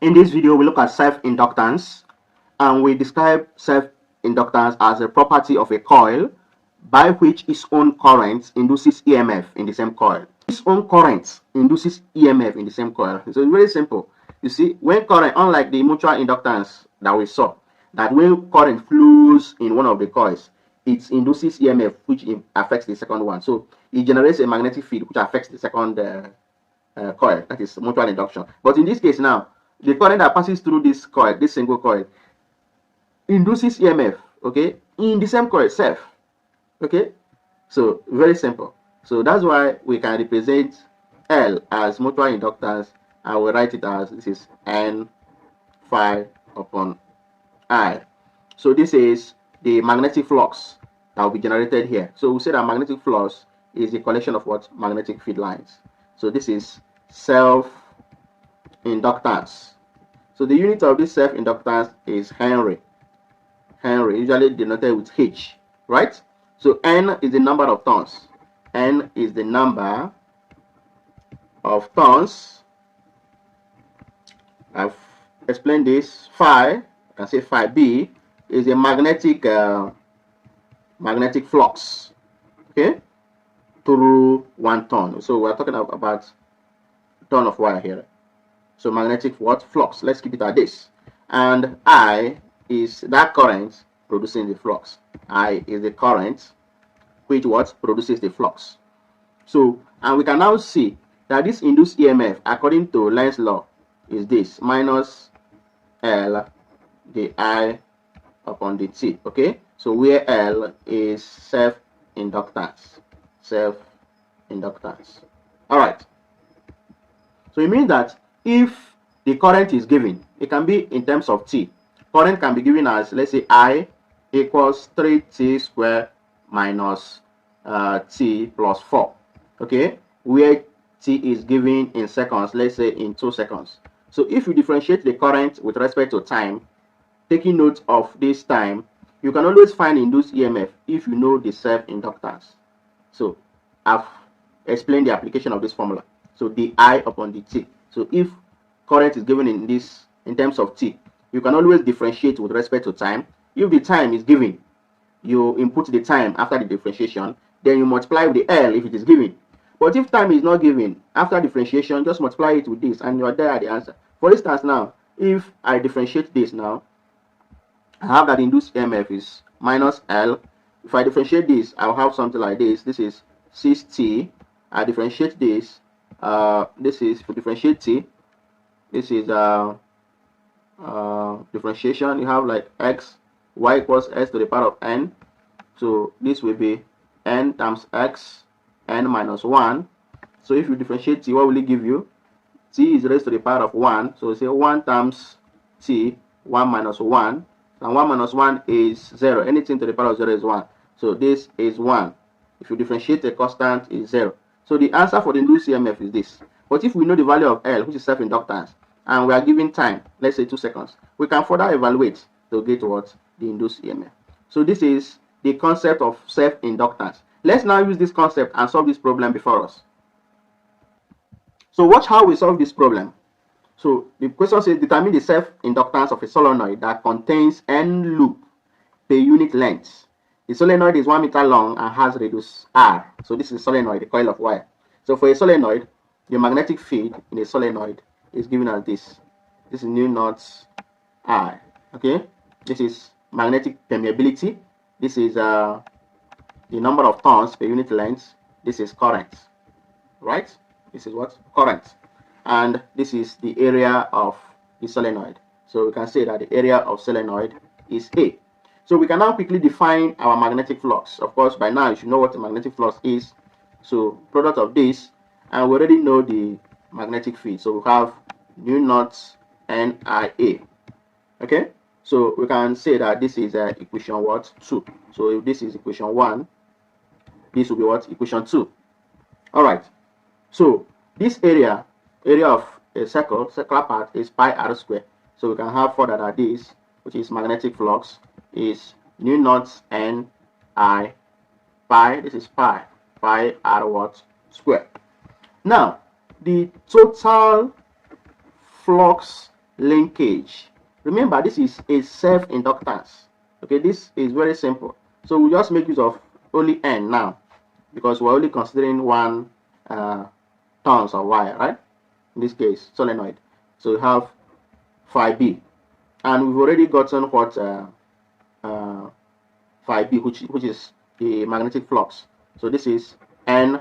In this video, we look at self-inductance, and we describe self-inductance as a property of a coil by which its own current induces EMF in the same coil. Its own current induces EMF in the same coil. So it's very simple. You see, when current, unlike the mutual inductance that we saw, that when current flows in one of the coils, it induces EMF, which affects the second one. So it generates a magnetic field, which affects the second coil. That is mutual induction. But in this case now, the current that passes through this coil, this single coil, induces EMF, okay, in the same coil itself. Okay, so very simple. So that's why we can represent L as mutual inductance, and we write it as this is N phi upon I. So this is the magnetic flux that will be generated here. So we say that magnetic flux is a collection of what? Magnetic field lines. So this is self-inductance. So the unit of this self-inductance is Henry. Henry, usually denoted with H, right? So N is the number of turns. N is the number of turns. I've explained this. Phi, I can say phi B, is a magnetic flux, okay, through one turn. So we're talking about turn of wire here. So magnetic what? Flux. Let's keep it at this. And I is that current producing the flux. I is the current which what produces the flux. So, and we can now see that this induced EMF, according to Lenz's law, is this minus L the I upon the T. Okay, so where L is self-inductance. Self-inductance. All right. So it means that if the current is given, it can be in terms of T. Current can be given as, let's say, I equals 3T squared minus T plus 4. Okay, where T is given in seconds, let's say in 2 seconds. So if you differentiate the current with respect to time, taking note of this time, you can always find induced EMF if you know the self-inductance. So I've explained the application of this formula. So the I upon the T. So if current is given in terms of T, you can always differentiate with respect to time. If the time is given, you input the time after the differentiation, then you multiply with the L if it is given. But if time is not given, after differentiation, just multiply it with this and you are there at the answer. For instance now, if I differentiate this now, I have that induced EMF is minus L. If I differentiate this, I'll have something like this. This is 6T. I differentiate this. This is for differentiate T. This is differentiation. You have like X, Y equals S to the power of N. So this will be N times X, N minus 1. So if you differentiate T, what will it give you? T is raised to the power of 1. So say 1 times T, 1 minus 1. And 1 minus 1 is 0. Anything to the power of 0 is 1. So this is 1. If you differentiate a constant, is 0. So the answer for the induced EMF is this. But if we know the value of L, which is self-inductance, and we are given time, let's say 2 seconds, we can further evaluate to get what? The induced EMF. So this is the concept of self-inductance. Let's now use this concept and solve this problem before us. So watch how we solve this problem. So the question says determine the self-inductance of a solenoid that contains N loop per unit length. The solenoid is 1 meter long and has radius R. So this is a solenoid, a coil of wire. So for a solenoid, the magnetic field in a solenoid is given as this. This is nu naught I. Okay, this is magnetic permeability. This is the number of turns per unit length. This is current, right? This is what? Current. And this is the area of the solenoid. So we can say that the area of solenoid is A. So we can now quickly define our magnetic flux. Of course, by now you should know what the magnetic flux is. So product of this, and we already know the magnetic field. So we have nu naught NIA. Okay, so we can say that this is equation what? 2. So if this is equation 1, this will be what? Equation 2. All right. So this area of a circular part is pi r square. So we can have further that this, which is magnetic flux, is nu naught n I pi. This is pi r what square. Now the total flux linkage. Remember, this is a self-inductance. Okay, this is very simple. So we just make use of only N now because we're only considering one turns of wire, right? In this case, solenoid. So we have phi B, and we've already gotten what phi B, which is the magnetic flux. So this is N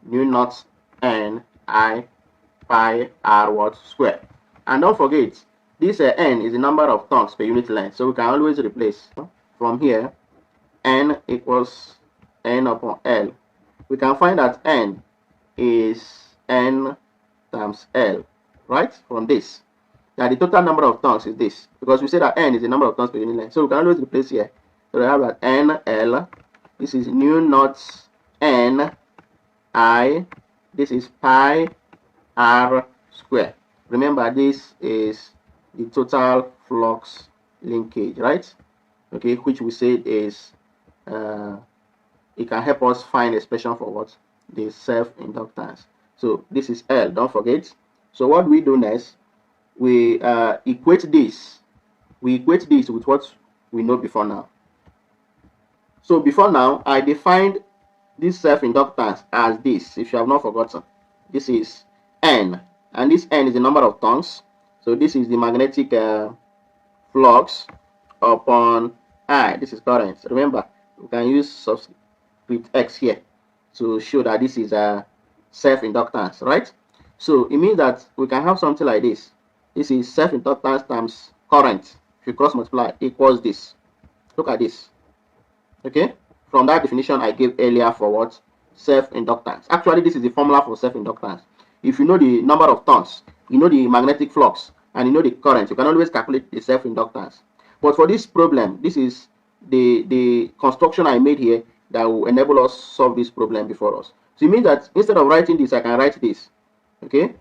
nu naught N I pi r what square. And don't forget, this N is the number of turns per unit length. So we can always replace from here N equals N upon L. We can find that N is N times L, right? From this, that the total number of turns is this, because we say that N is the number of turns per unit length. So we can always replace here. So we have that N L. This is nu naught N I. This is pi r square. Remember, this is the total flux linkage, right? Okay, which we said is it can help us find expression for what? The self-inductance. So this is L, don't forget. So what we do next, we equate this. We equate this with what we know before now. So before now, I defined this self-inductance as this, if you have not forgotten. This is N, and this N is the number of turns. So this is the magnetic flux upon I. This is current. Remember, we can use subscript X here to show that this is a self-inductance, right? So it means that we can have something like this. This is self-inductance times current. If you cross multiply, equals this. Look at this. Okay, from that definition I gave earlier for what? Self-inductance. Actually, this is the formula for self-inductance. If you know the number of turns, you know the magnetic flux, and you know the current, you can always calculate the self-inductance. But for this problem, this is the construction I made here that will enable us solve this problem before us. So it means that instead of writing this, I can write this. Okay,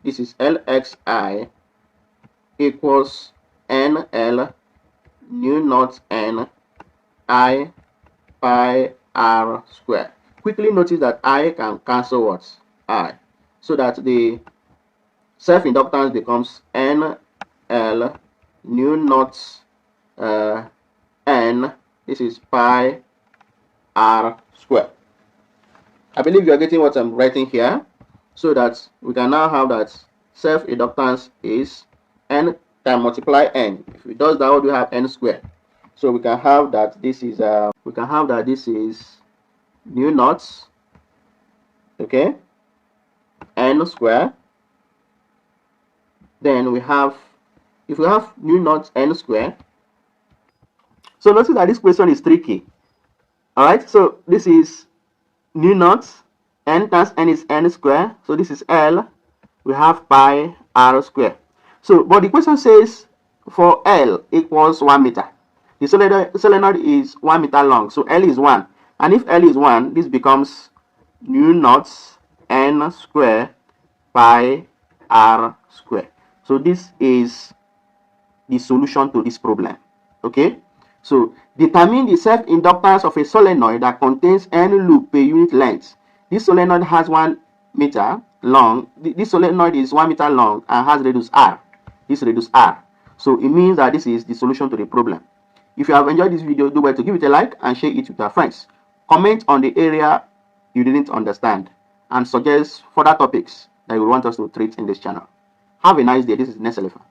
this is Lxi equals NL nu naught N I pi r square. Quickly notice that I can cancel what? I. So that the self-inductance becomes NL nu naught N. This is pi r square. I believe you are getting what I'm writing here. So that we can now have that self-inductance is N times multiply N. If it does that, what do we have? N square. So we can have that this is nu naught, okay, N square. Then we have, if we have nu naught N square, so notice that this question is tricky. All right, so this is nu naught N times N is N square, so this is L. We have pi r square. So but the question says for L equals 1 meter. The solenoid is 1 meter long, so L is 1. And if L is 1, this becomes nu naught N square pi r square. So this is the solution to this problem. Okay, so determine the self-inductance of a solenoid that contains N loop per unit length. This solenoid has 1 meter long. This solenoid is 1 meter long and has radius r. This radius r. So it means that this is the solution to the problem. If you have enjoyed this video, do well to give it a like and share it with your friends. Comment on the area you didn't understand and suggest further topics that you want us to treat in this channel. Have a nice day. This is Neselefa.